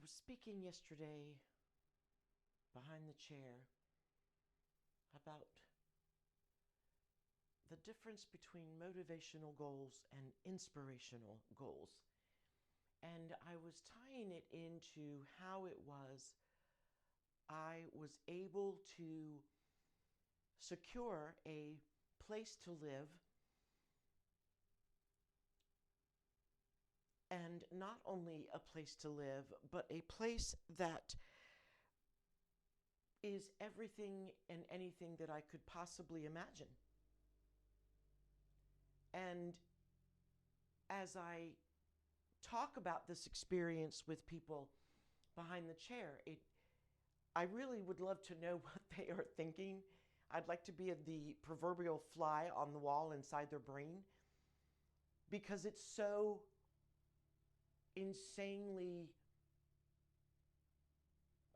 was speaking yesterday behind the chair about the difference between motivational goals and inspirational goals. And I was tying it into how it was I was able to secure a place to live, and not only a place to live, but a place that is everything and anything that I could possibly imagine. And as I talk about this experience with people behind the chair, I really would love to know what they are thinking. I'd like to be the proverbial fly on the wall inside their brain, because it's so insanely,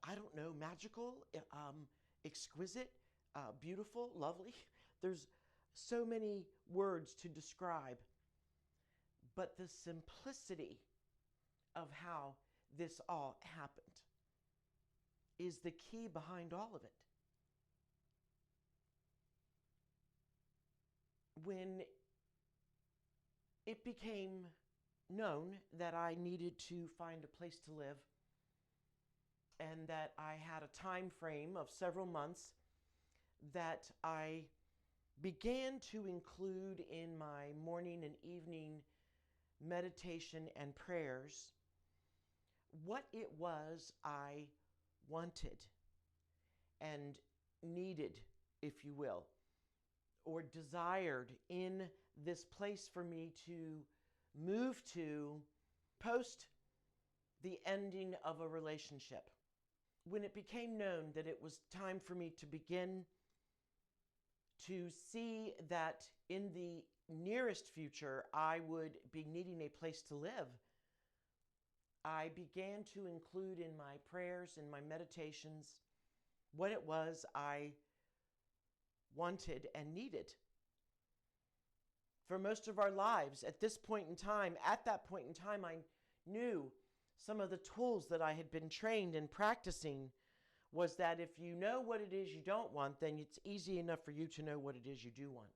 I don't know, magical, exquisite, beautiful, lovely. There's so many words to describe, but the simplicity of how this all happened is the key behind all of it. When it became known that I needed to find a place to live and that I had a time frame of several months, that I began to include in my morning and evening meditation and prayers what it was I wanted and needed, if you will, or desired in this place for me to move to post the ending of a relationship. When it became known that it was time for me to begin to see that in the nearest future I would be needing a place to live, I began to include in my prayers and my meditations what it was I wanted and needed. For most of our lives, at that point in time, I knew some of the tools that I had been trained in practicing was that if you know what it is you don't want, then it's easy enough for you to know what it is you do want.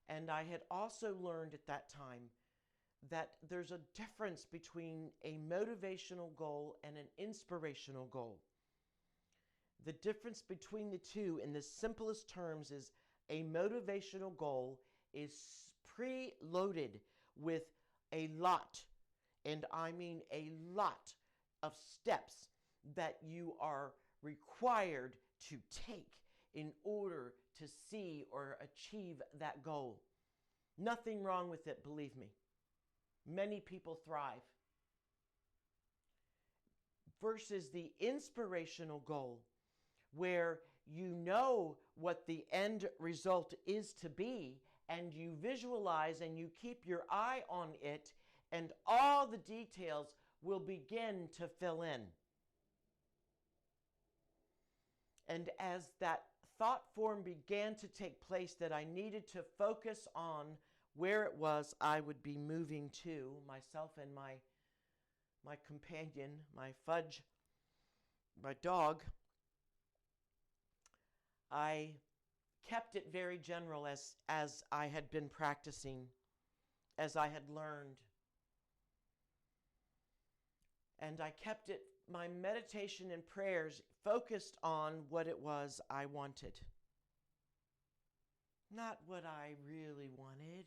And I had also learned at that time that there's a difference between a motivational goal and an inspirational goal. The difference between the two, in the simplest terms, is a motivational goal is preloaded with a lot, and I mean a lot, of steps that you are required to take in order to see or achieve that goal. Nothing wrong with it, believe me. Many people thrive. Versus the inspirational goal, where you know what the end result is to be, and you visualize and you keep your eye on it, and all the details will begin to fill in. And as that thought form began to take place, that I needed to focus on where it was I would be moving to, myself and my companion, my Fudge, my dog, I kept it very general as I had been practicing, as I had learned. And I kept it, my meditation and prayers, focused on what it was I wanted. Not what I really wanted,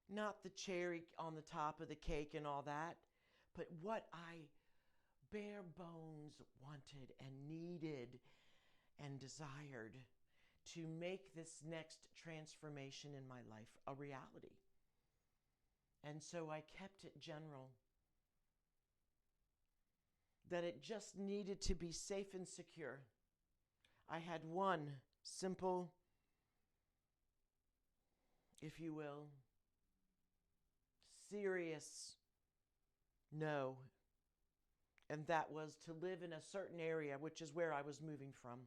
not the cherry on the top of the cake and all that, but what I bare bones wanted and needed and desired to make this next transformation in my life a reality. And so I kept it general, that it just needed to be safe and secure. I had one simple, if you will, serious no, and that was to live in a certain area, which is where I was moving from.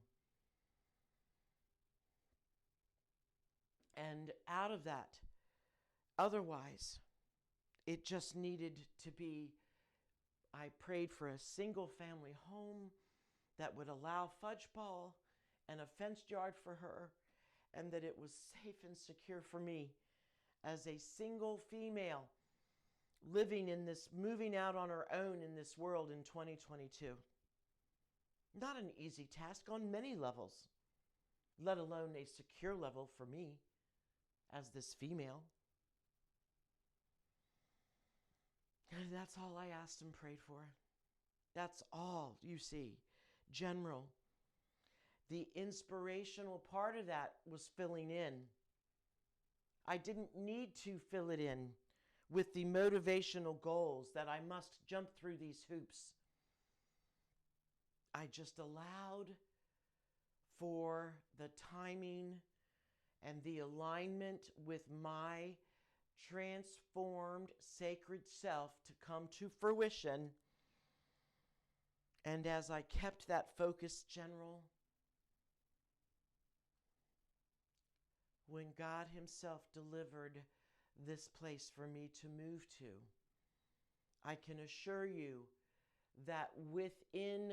And out of that, otherwise, it just needed to be I prayed for a single family home that would allow fudgeball and a fenced yard for her, and that it was safe and secure for me as a single female living in this, moving out on her own in this world in 2022. Not an easy task on many levels, let alone a secure level for me as this female. And that's all I asked and prayed for. That's all, you see. General. The inspirational part of that was filling in. I didn't need to fill it in with the motivational goals that I must jump through these hoops. I just allowed for the timing and the alignment with my transformed sacred self to come to fruition. And as I kept that focus, General, when God Himself delivered this place for me to move to, I can assure you that within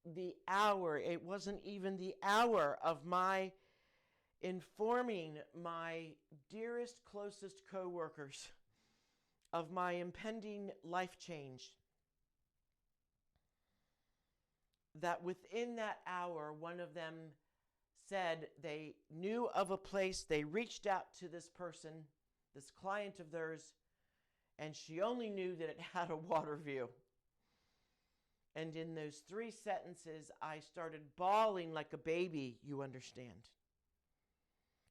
the hour, it wasn't even the hour of my informing my dearest, closest co-workers of my impending life change, that within that hour, one of them said they knew of a place. They reached out to this person, this client of theirs, and she only knew that it had a water view. And in those 3 sentences, I started bawling like a baby, you understand.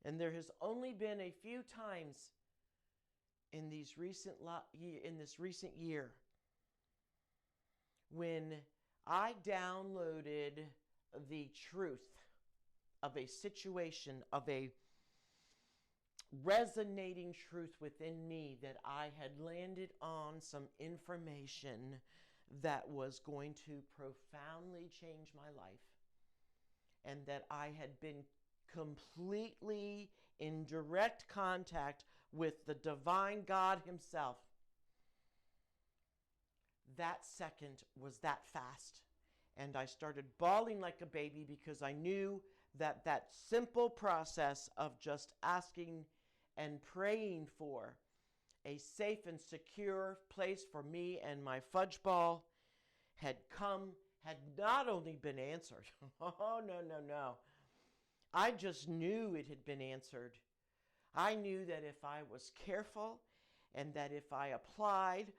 And there has only been a few times in this recent year when I downloaded the truth of a situation, of a resonating truth within me, that I had landed on some information that was going to profoundly change my life, and that I had been completely in direct contact with the divine God Himself. That second was that fast. And I started bawling like a baby because I knew that that simple process of just asking and praying for a safe and secure place for me and my fudge ball had not only been answered. Oh, no. I just knew it had been answered. I knew that if I was careful and that if I applied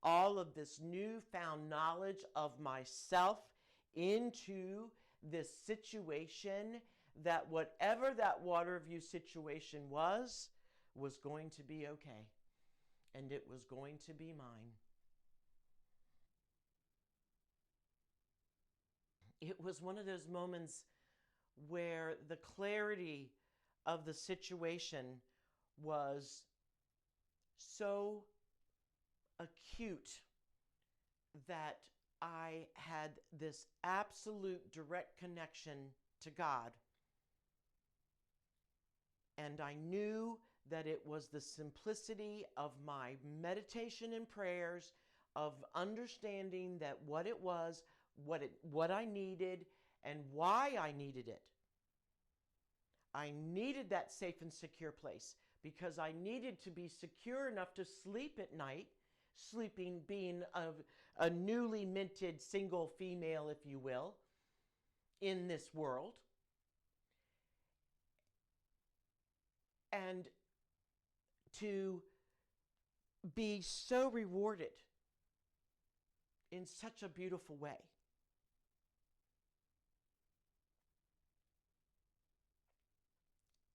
all of this newfound knowledge of myself into this situation, that whatever that water view situation was going to be okay. And it was going to be mine. It was one of those moments where the clarity of the situation was so acute that I had this absolute direct connection to God. And I knew that it was the simplicity of my meditation and prayers, of understanding that what it was, what I needed, and why I needed it. I needed that safe and secure place because I needed to be secure enough to sleep at night, being a newly minted single female, if you will, in this world. And to be so rewarded in such a beautiful way.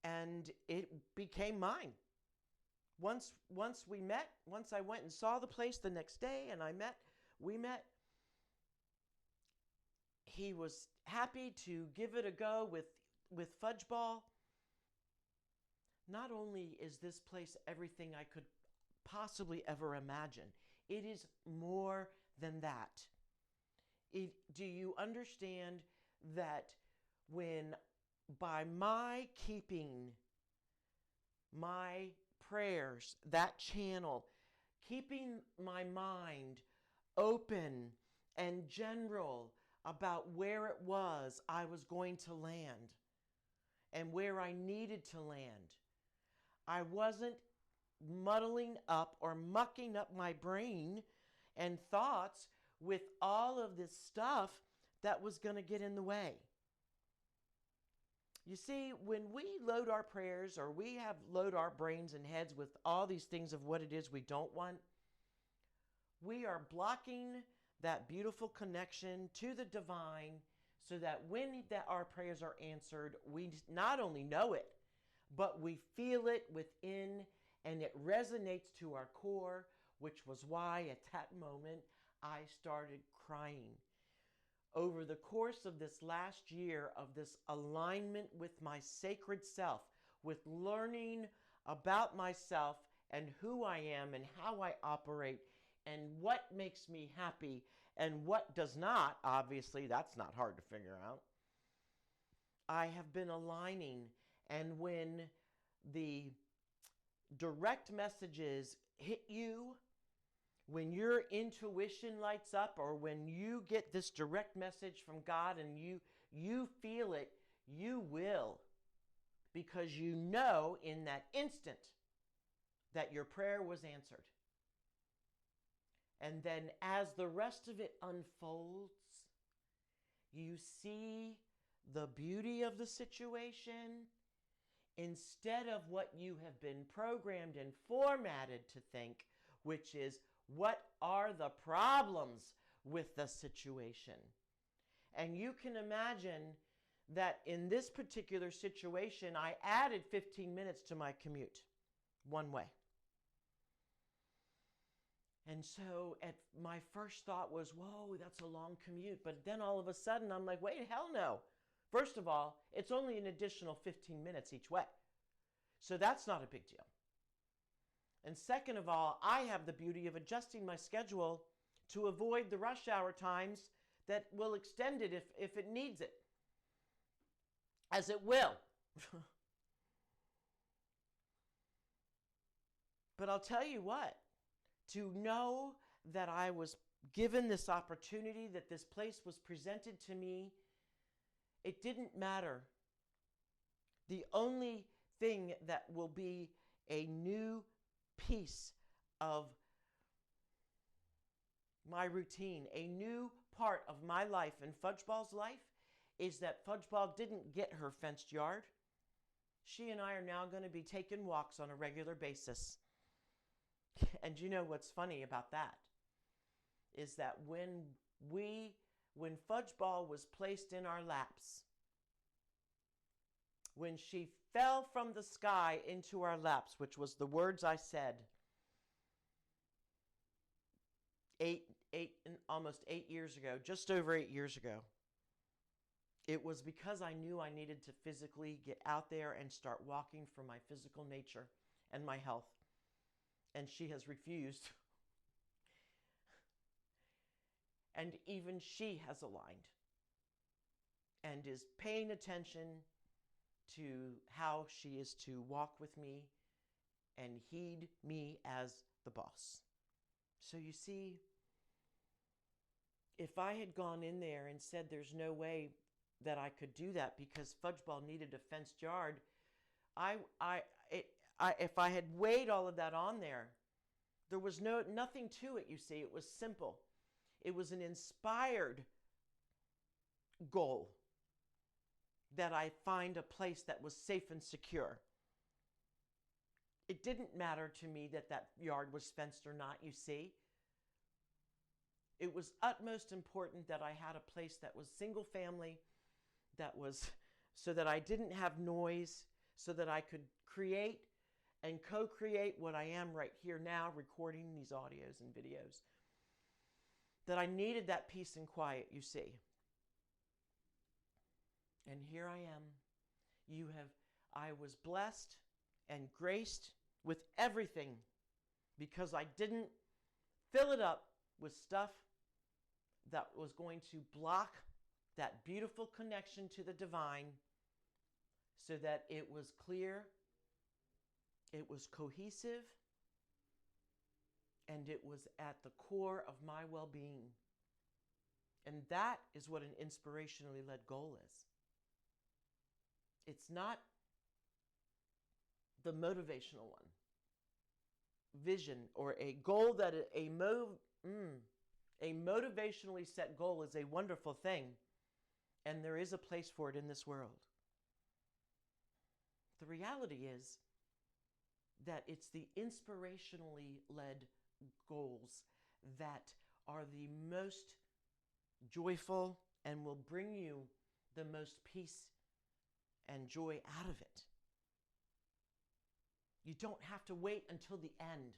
And it became mine. Once we met, once I went and saw the place the next day and we met, he was happy to give it a go with fudge ball. Not only is this place everything I could possibly ever imagine, it is more than that. Do you understand that when by my keeping my prayers, that channel, keeping my mind open and general about where it was I was going to land and where I needed to land. I wasn't muddling up or mucking up my brain and thoughts with all of this stuff that was going to get in the way. You see, when we load our prayers or we have load our brains and heads with all these things of what it is we don't want, we are blocking that beautiful connection to the divine so that when our prayers are answered, we not only know it, but we feel it within and it resonates to our core, which was why at that moment I started crying. Over the course of this last year of this alignment with my sacred self, with learning about myself and who I am and how I operate and what makes me happy and what does not, obviously that's not hard to figure out. I have been aligning, and when the direct messages hit you, when your intuition lights up, or when you get this direct message from God and you feel it, you will, because you know in that instant that your prayer was answered. And then as the rest of it unfolds, you see the beauty of the situation instead of what you have been programmed and formatted to think, which is, what are the problems with the situation? And you can imagine that in this particular situation, I added 15 minutes to my commute, one way. And so my first thought was, whoa, that's a long commute. But then all of a sudden, I'm like, wait, hell no. First of all, it's only an additional 15 minutes each way. So that's not a big deal. And second of all, I have the beauty of adjusting my schedule to avoid the rush hour times that will extend it if it needs it, as it will. But I'll tell you what, to know that I was given this opportunity, that this place was presented to me, it didn't matter. The only thing that will be a new piece of my routine, a new part of my life and Fudgeball's life, is that Fudgeball didn't get her fenced yard. She and I are now going to be taking walks on a regular basis. And you know what's funny about that is that when Fudgeball was placed in our laps, when she fell from the sky into our laps, which was the words I said almost 8 years ago, just over 8 years ago, it was because I knew I needed to physically get out there and start walking for my physical nature and my health. And she has refused. And even she has aligned and is paying attention to how she is to walk with me and heed me as the boss. So you see, if I had gone in there and said there's no way that I could do that because Fudgeball needed a fenced yard, if I had weighed all of that on there, there was nothing to it, you see. It was simple. It was an inspired goal that I find a place that was safe and secure. It didn't matter to me that that yard was fenced or not, you see. It was utmost important that I had a place that was single family, that was so that I didn't have noise, so that I could create and co-create what I am right here now, recording these audios and videos. That I needed that peace and quiet, you see. And here I am. I was blessed and graced with everything because I didn't fill it up with stuff that was going to block that beautiful connection to the divine, so that it was clear, it was cohesive, And it was at the core of my well-being. And that is what an inspirationally led goal is. It's not the motivational one. Vision or a goal that a motivationally set goal is a wonderful thing, and there is a place for it in this world. The reality is that it's the inspirationally led goals that are the most joyful and will bring you the most peace and joy out of it. You don't have to wait until the end.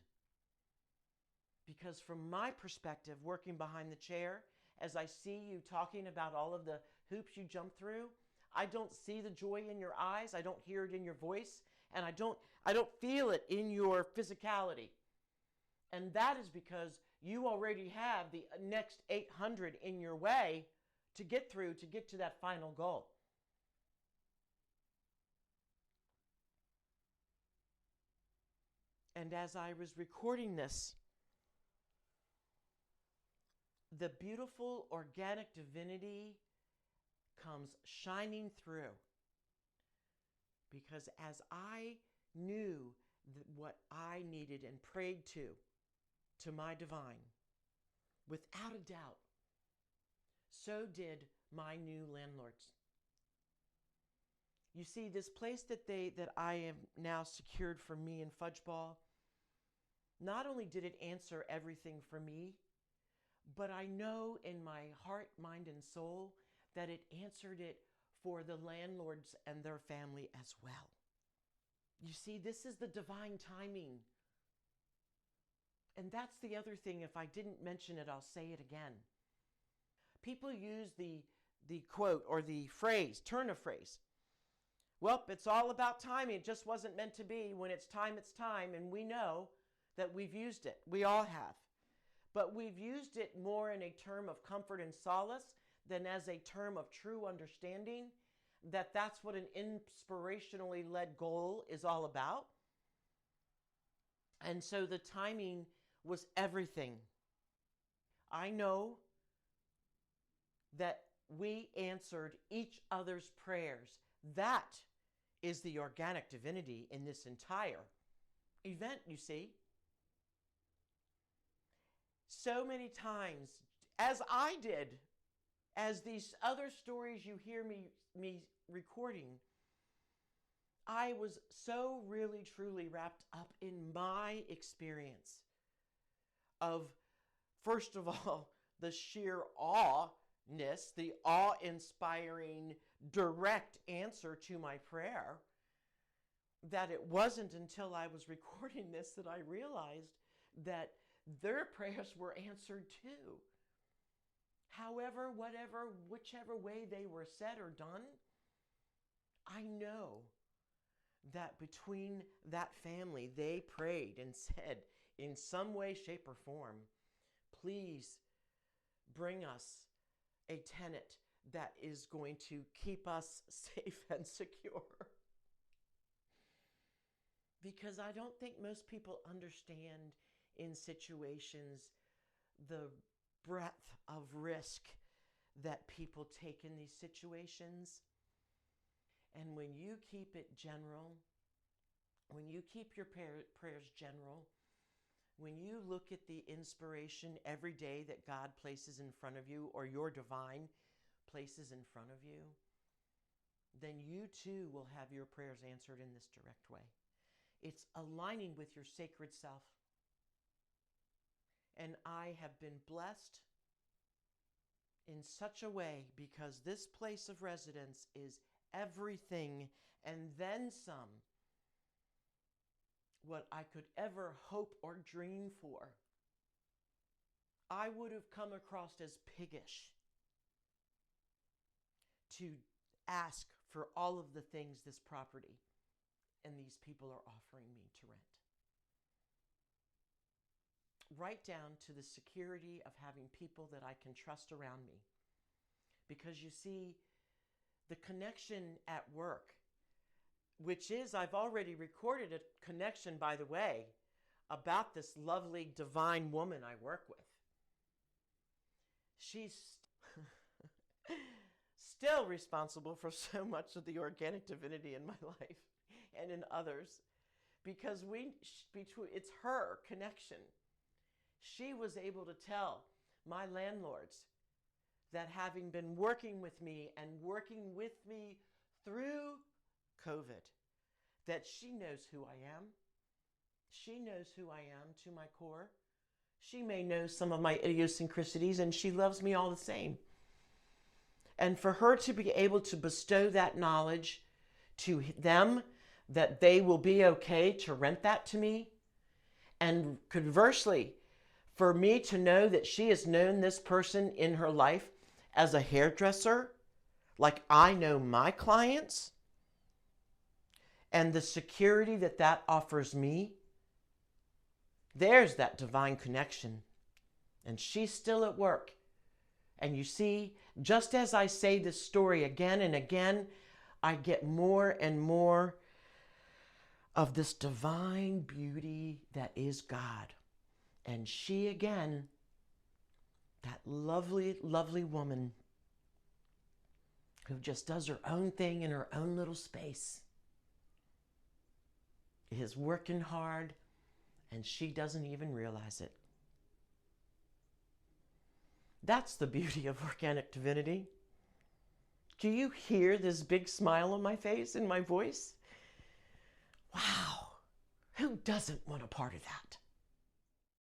Because from my perspective, working behind the chair, as I see you talking about all of the hoops you jump through, I don't see the joy in your eyes, I don't hear it in your voice, and I don't feel it in your physicality. And that is because you already have the next 800 in your way to get through, to get to that final goal. And as I was recording this, the beautiful organic divinity comes shining through. Because as I knew what I needed and prayed to my divine, without a doubt, so did my new landlords. You see, this place that I am now secured for me in Fudgeball, not only did it answer everything for me, but I know in my heart, mind, and soul that it answered it for the landlords and their family as well. You see, this is the divine timing. And that's the other thing. If I didn't mention it, I'll say it again. People use the quote or the phrase, turn of phrase. Well, it's all about timing. It just wasn't meant to be. When it's time, it's time. And we know that we've used it. We all have. But we've used it more in a term of comfort and solace than as a term of true understanding that that's what an inspirationally led goal is all about. And so the timing was everything. I know that we answered each other's prayers. That is the organic divinity in this entire event, you see. So many times, as I did, as these other stories you hear me recording, I was so really, truly wrapped up in my experience of, first of all, the sheer awe-ness, the awe-inspiring, direct answer to my prayer, that it wasn't until I was recording this that I realized that their prayers were answered too. However, whatever, whichever way they were said or done, I know that between that family, they prayed and said, in some way, shape, or form, please bring us a tenant that is going to keep us safe and secure. Because I don't think most people understand in situations the breadth of risk that people take in these situations. And when you keep it general, when you keep your prayers general, when you look at the inspiration every day that God places in front of you, or your divine places in front of you, then you too will have your prayers answered in this direct way. It's aligning with your sacred self. And I have been blessed in such a way because this place of residence is everything and then some what I could ever hope or dream for. I would have come across as piggish to ask for all of the things this property and these people are offering me to rent. Right down to the security of having people that I can trust around me. Because you see, the connection at work, which is, I've already recorded a connection, by the way, about this lovely divine woman I work with. She's still responsible for so much of the organic divinity in my life and in others, because it's her connection. She was able to tell my landlords that, having been working with me and working with me through COVID, that she knows who I am. She knows who I am to my core. She may know some of my idiosyncrasies, and she loves me all the same. And for her to be able to bestow that knowledge to them, that they will be okay to rent that to me, and conversely, for me to know that she has known this person in her life as a hairdresser, like I know my clients, and the security that that offers me, there's that divine connection. And she's still at work. And you see, just as I say this story again and again, I get more and more of this divine beauty that is God. And she, again, that lovely, lovely woman who just does her own thing in her own little space, is working hard, and she doesn't even realize it. That's the beauty of organic divinity. Do you hear this big smile on my face and my voice? Wow, who doesn't want a part of that?